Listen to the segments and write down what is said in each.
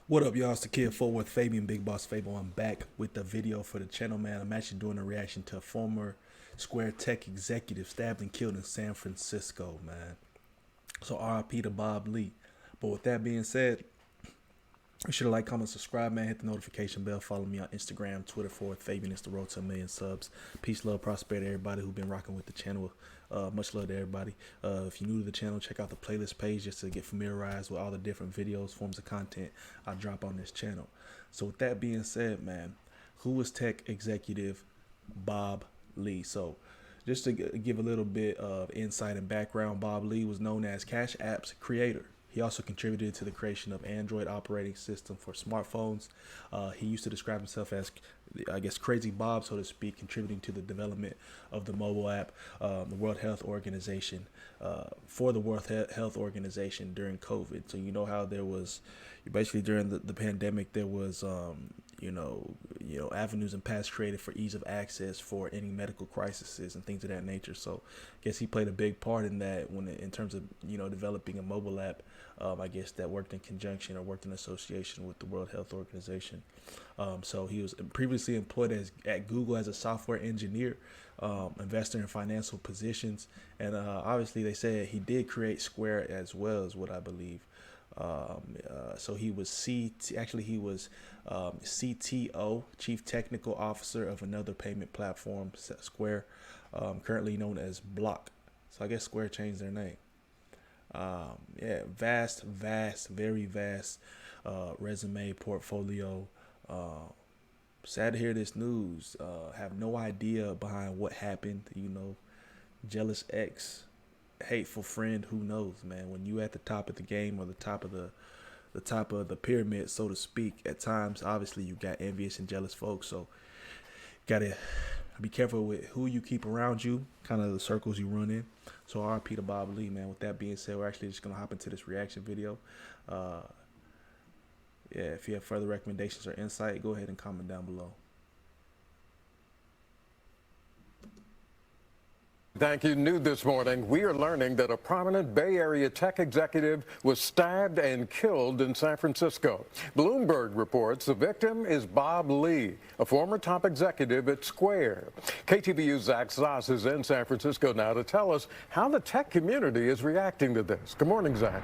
What up, y'all? It's the kid forward, Fabian, BigBossFabo. I'm back with the video for the channel, man. I'm actually doing a reaction to a former Square Tech executive stabbed and killed in San Francisco, man. So RIP to Bob Lee. But with that being said, be sure to like, comment, subscribe, man. Hit the notification bell. Follow me on Instagram, Twitter, forward Fabian. It's the road to 1 million subs. Peace, love, prosperity, everybody who's been rocking with the channel. Much love to everybody. If you're new to the channel, check out the playlist page just to get familiarized with all the different videos, forms of content I drop on this channel. So with that being said, man, who was tech executive Bob Lee? So just to give a little bit of insight and background, Bob Lee was known as Cash App's creator. He also contributed to the creation of Android operating system for smartphones. He used to describe himself as, I guess, Crazy Bob, so to speak, contributing to the development of the mobile app, the World Health Organization, for the World Health Organization during COVID. So you know how there was, basically during the pandemic, there was, avenues and paths created for ease of access for any medical crises and things of that nature. So I guess he played a big part in that in terms of, developing a mobile app, I guess that worked in conjunction or worked in association with the World Health Organization. So he was previously employed at Google as a software engineer, investor in financial positions. And obviously they said he did create Square as well, as what I believe. So he was CTO, Chief Technical Officer of another payment platform, Square, currently known as Block. So I guess Square changed their name. Yeah, very vast resume, portfolio. Sad to hear this news. Have no idea behind what happened. Jealous ex, hateful friend. Who knows, man? When you at the top of the game or the top of the pyramid, so to speak, at times obviously you got envious and jealous folks. So gotta be careful with who you keep around you, kind of the circles you run in. So RIP to Bob Lee, man. With that being said, we're actually just gonna hop into this reaction video. Yeah, if you have further recommendations or insight, go ahead and comment down below. Thank you. New this morning, we are learning that a prominent Bay Area tech executive was stabbed and killed in San Francisco. Bloomberg reports the victim is Bob Lee, a former top executive at Square. KTVU's Zach Zoss is in San Francisco now to tell us how the tech community is reacting to this. Good morning, Zach.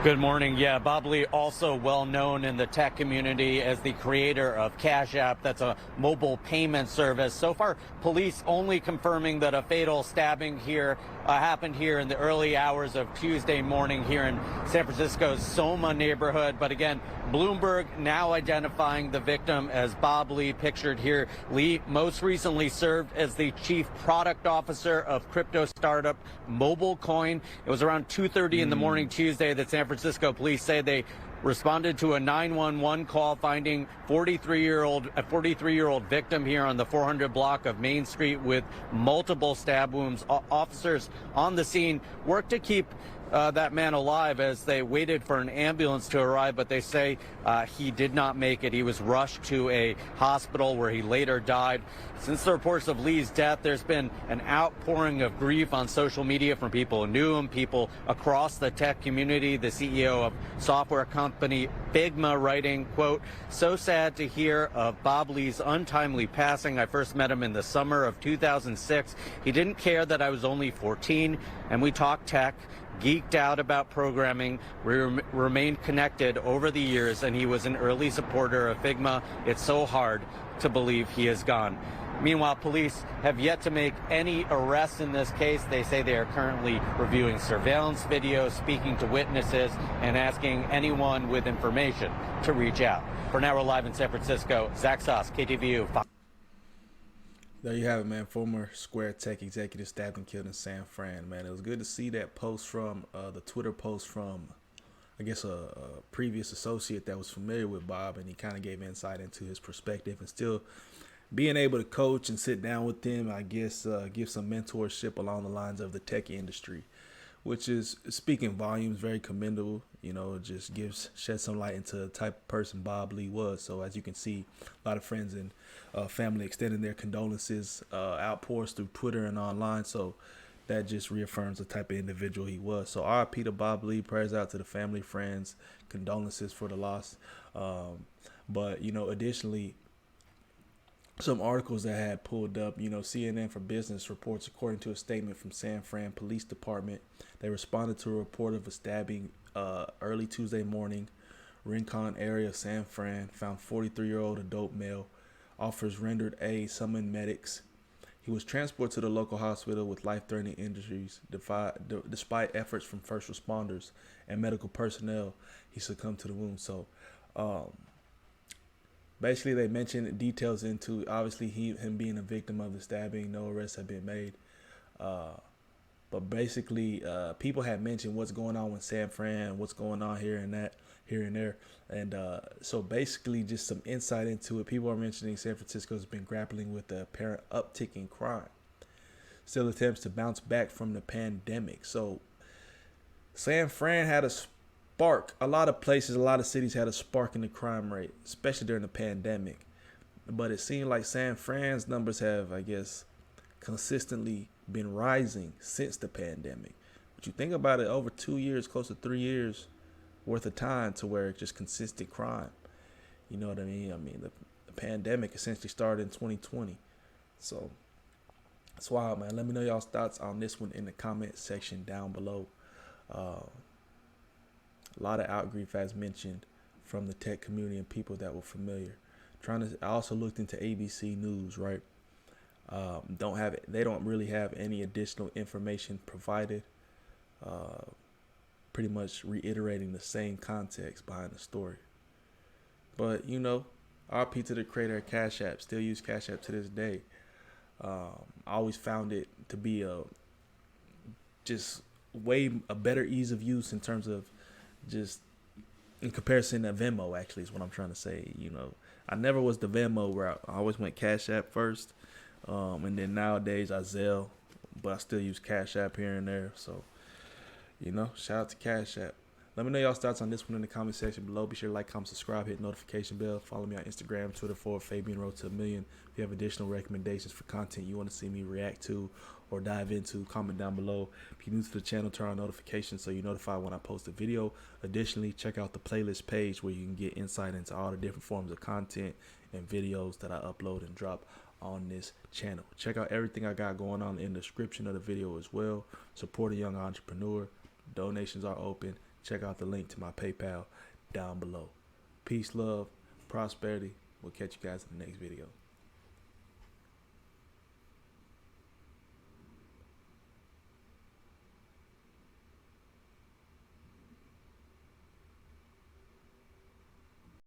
Good morning. Yeah, Bob Lee, also well known in the tech community as the creator of Cash App. That's a mobile payment service. So far, police only confirming that a fatal stabbing here happened here in the early hours of Tuesday morning here in San Francisco's Soma neighborhood. But again, Bloomberg now identifying the victim as Bob Lee, pictured here. Lee most recently served as the chief product officer of crypto startup MobileCoin. It was around 2:30 in the morning Tuesday that San Francisco police say they responded to a 911 call finding a 43-year-old victim here on the 400 block of Main Street with multiple stab wounds. Officers on the scene worked to keep that man alive as they waited for an ambulance to arrive, but they say he did not make it. He was rushed to a hospital where he later died. Since the reports of Lee's death, there's been an outpouring of grief on social media from people who knew him, people across the tech community. The CEO of software company Figma writing, quote, "So sad to hear of Bob Lee's untimely passing. I first met him in the summer of 2006. He didn't care that I was only 14, and we talked tech, geeked out about programming. We remained connected over the years, and he was an early supporter of Figma. It's so hard to believe he is gone." Meanwhile, police have yet to make any arrests in this case. They say they are currently reviewing surveillance videos, speaking to witnesses, and asking anyone with information to reach out. For now, we're live in San Francisco. Zach Zoss, KTVU. There you have it, man. Former Square Tech executive stabbed and killed in San Fran, man. It was good to see that post from the Twitter post from, I guess, a previous associate that was familiar with Bob, and he kind of gave insight into his perspective and still being able to coach and sit down with them, I guess, give some mentorship along the lines of the tech industry, which is speaking volumes, very commendable. It just shed some light into the type of person Bob Lee was. So as you can see, a lot of friends and family extending their condolences, outpours through Twitter and online. So that just reaffirms the type of individual he was. So RIP to Bob Lee. Prayers out to the family, friends, condolences for the loss. But additionally, some articles that had pulled up, CNN for Business reports, according to a statement from San Fran Police Department, they responded to a report of a stabbing early Tuesday morning. Rincon area of San Fran found 43-year-old adult male. Offers rendered aid, summoned medics. He was transported to the local hospital with life-threatening injuries. Despite efforts from first responders and medical personnel, he succumbed to the wound. So, basically, they mentioned details into obviously him being a victim of the stabbing. No arrests have been made. But basically, people had mentioned what's going on with San Fran, what's going on here and there. And so basically just some insight into it. People are mentioning San Francisco has been grappling with the apparent uptick in crime. Still attempts to bounce back from the pandemic. So San Fran had a spark. A lot of places, a lot of cities had a spark in the crime rate, especially during the pandemic. But it seemed like San Fran's numbers have, I guess, consistently been rising since the pandemic. But you think about it, over 2 years, close to 3 years worth of time to where it's just consistent crime. You know what I mean? I mean, the pandemic essentially started in 2020. So it's wild, man. Let me know y'all's thoughts on this one in the comment section down below. A lot of outgrief as mentioned from the tech community and people that were familiar. I also looked into ABC News, right? They don't really have any additional information provided. Pretty much reiterating the same context behind the story. But RP to the creator of Cash App. Still use Cash App to this day. I always found it to be a better ease of use in terms of just in comparison to Venmo. Actually, is what I'm trying to say. I never was the Venmo route. I always went Cash App first. And then nowadays I Zelle, but I still use Cash App here and there. So, shout out to Cash App. Let me know y'all's thoughts on this one in the comment section below. Be sure to like, comment, subscribe, hit notification bell. Follow me on Instagram, Twitter for Fabian Road to a Million. If you have additional recommendations for content you want to see me react to or dive into, comment down below. If you're new to the channel, turn on notifications so you're notified when I post a video. Additionally, check out the playlist page where you can get insight into all the different forms of content and videos that I upload and drop on this channel. Check out everything I got going on in the description of the video as well. Support a young entrepreneur. Donations are open. Check out the link to my PayPal down below. Peace, love, prosperity. We'll catch you guys in the next video.